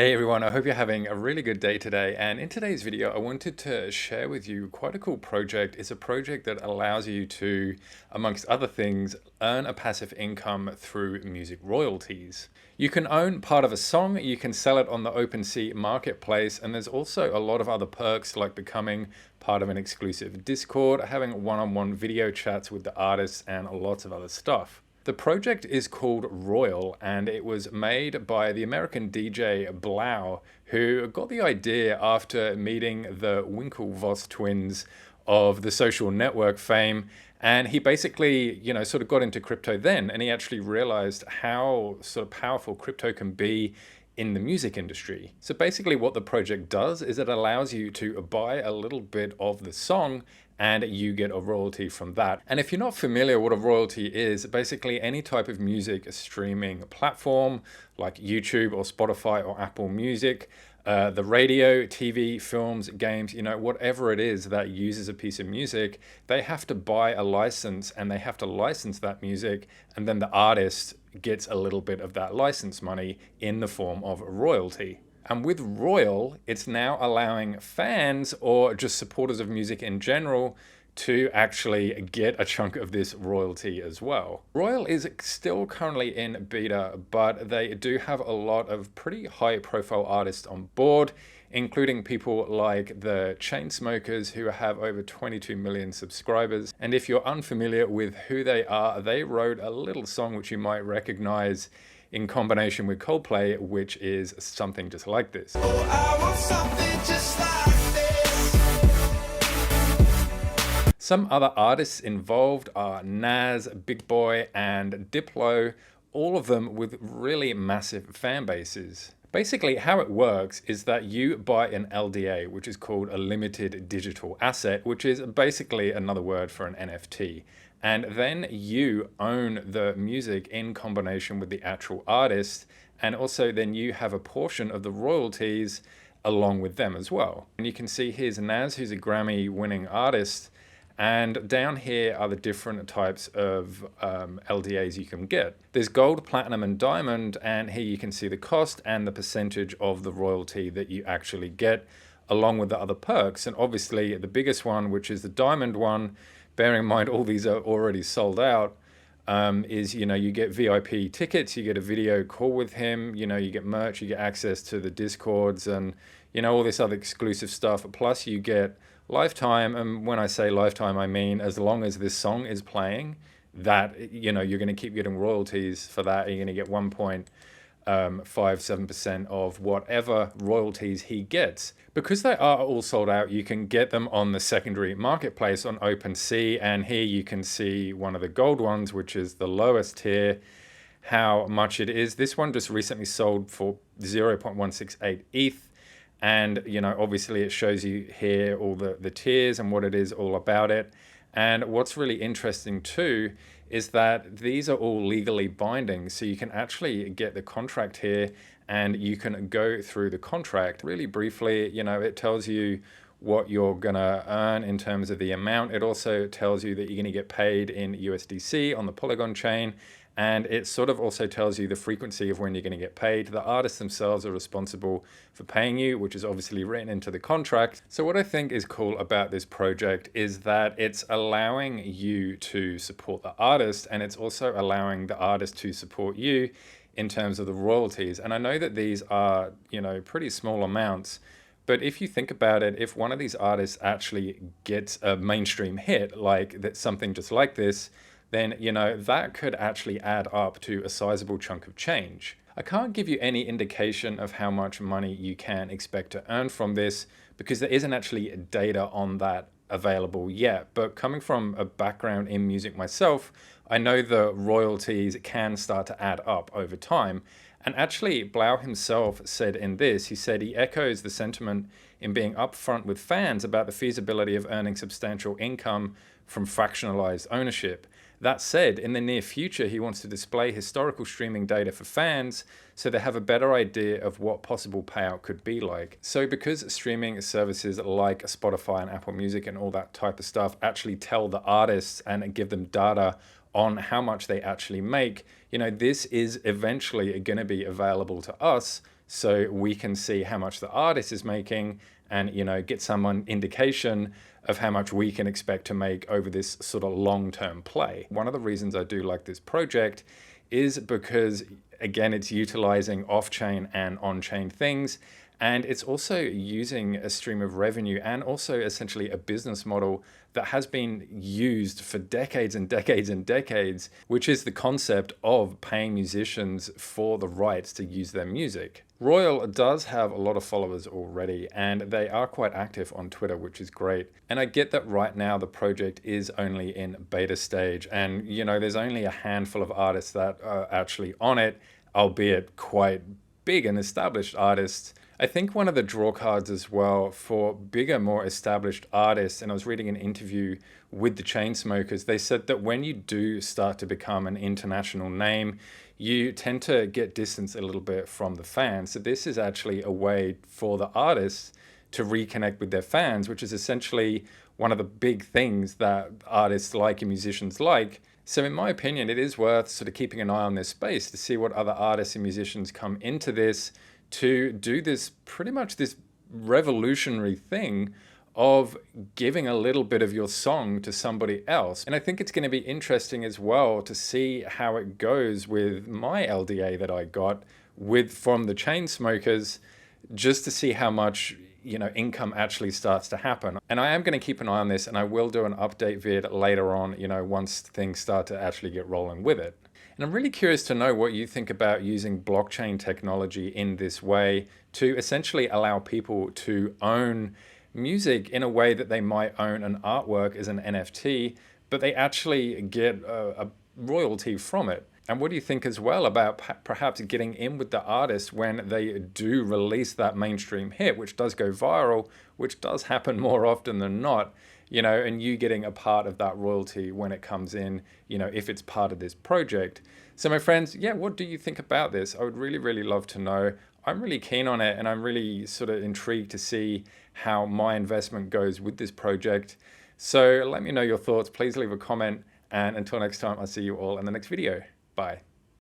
Hey everyone, I hope you're having a really good day today. And in today's video, I wanted to share with you quite a cool project. It's a project that allows you to, amongst other things, earn a passive income through music royalties. You can own part of a song, you can sell it on the OpenSea marketplace, and there's also a lot of other perks like becoming part of an exclusive Discord, having one-on-one video chats with the artists, and lots of other stuff. The project is called Royal, and it was made by the American DJ Blau, who got the idea after meeting the Winklevoss twins of the social network fame. And he basically, sort of got into crypto then, and he actually realized how sort of powerful crypto can be in the music industry. So basically what the project does is it allows you to buy a little bit of the song and you get a royalty from that. And if you're not familiar what a royalty is, basically any type of music streaming platform like YouTube or Spotify or Apple Music, the radio, TV, films, games, whatever it is that uses a piece of music, they have to buy a license and they have to license that music, and then the artist gets a little bit of that license money in the form of a royalty. And with Royal, it's now allowing fans or just supporters of music in general to actually get a chunk of this royalty as well. Royal is still currently in beta, but they do have a lot of pretty high profile artists on board, including people like the Chainsmokers, who have over 22 million subscribers. And if you're unfamiliar with who they are, they wrote a little song which you might recognize in combination with Coldplay, which is something just like this. Oh, I want something just like this. Some other artists involved are Nas, Big Boy, and Diplo, all of them with really massive fan bases. Basically, how it works is that you buy an LDA, which is called a limited digital asset, which is basically another word for an NFT. And then you own the music in combination with the actual artist. And also then you have a portion of the royalties along with them as well. And you can see here's Nas, who's a Grammy winning artist. And down here are the different types of LDAs you can get. There's gold, platinum, and diamond. And here you can see the cost and the percentage of the royalty that you actually get along with the other perks. And obviously the biggest one, which is the diamond one, bearing in mind all these are already sold out, is, you get VIP tickets, you get a video call with him, you get merch, you get access to the Discords and, all this other exclusive stuff. Plus you get lifetime. And when I say lifetime, I mean as long as this song is playing, that, you're going to keep getting royalties for that. You're going to get 1.57% of whatever royalties he gets. Because they are all sold out, you can get them on the secondary marketplace on OpenSea, and here you can see one of the gold ones, which is the lowest tier, how much it is. This one just recently sold for 0.168 ETH, and obviously it shows you here all the tiers and what it is all about it. And what's really interesting too is that these are all legally binding. So you can actually get the contract here and you can go through the contract. Really briefly, it tells you what you're gonna earn in terms of the amount. It also tells you that you're gonna get paid in USDC on the Polygon chain. And it sort of also tells you the frequency of when you're going to get paid. The artists themselves are responsible for paying you, which is obviously written into the contract. So what I think is cool about this project is that it's allowing you to support the artist, and it's also allowing the artist to support you in terms of the royalties. And I know that these are, pretty small amounts, but if you think about it, if one of these artists actually gets a mainstream hit, like that, something just like this, then, that could actually add up to a sizable chunk of change. I can't give you any indication of how much money you can expect to earn from this because there isn't actually data on that available yet. But coming from a background in music myself, I know the royalties can start to add up over time. And actually, Blau himself said in this, he said he echoes the sentiment in being upfront with fans about the feasibility of earning substantial income from fractionalized ownership. That said, in the near future, he wants to display historical streaming data for fans so they have a better idea of what possible payout could be like. So because streaming services like Spotify and Apple Music and all that type of stuff actually tell the artists and give them data on how much they actually make, this is eventually going to be available to us so we can see how much the artist is making and, you know, get some indication of how much we can expect to make over this sort of long-term play. One of the reasons I do like this project is because, again, it's utilizing off-chain and on-chain things, and it's also using a stream of revenue and also essentially a business model that has been used for decades and decades and decades, which is the concept of paying musicians for the rights to use their music. Royal does have a lot of followers already, and they are quite active on Twitter, which is great. And I get that right now the project is only in beta stage, and you know, there's only a handful of artists that are actually on it, albeit quite big and established artists. I think one of the draw cards as well for bigger, more established artists, and I was reading an interview with the Chainsmokers, they said that when you do start to become an international name, you tend to get distance a little bit from the fans. So this is actually a way for the artists to reconnect with their fans, which is essentially one of the big things that artists like and musicians like. So in my opinion, it is worth sort of keeping an eye on this space to see what other artists and musicians come into this to do this pretty much this revolutionary thing of giving a little bit of your song to somebody else. And I think it's going to be interesting as well to see how it goes with my LDA that I got from the Chainsmokers, just to see how much, you know, income actually starts to happen. And I am going to keep an eye on this, and I will do an update vid later on, you know, once things start to actually get rolling with it. And I'm really curious to know what you think about using blockchain technology in this way to essentially allow people to own music in a way that they might own an artwork as an NFT, but they actually get a royalty from it. And what do you think as well about perhaps getting in with the artist when they do release that mainstream hit, which does go viral, which does happen more often than not, you know, and you getting a part of that royalty when it comes in, you know, if it's part of this project. So my friends, yeah, what do you think about this? I would really, really love to know. I'm really keen on it, and I'm really sort of intrigued to see how my investment goes with this project. So let me know your thoughts. Please leave a comment, and until next time, I'll see you all in the next video. Bye.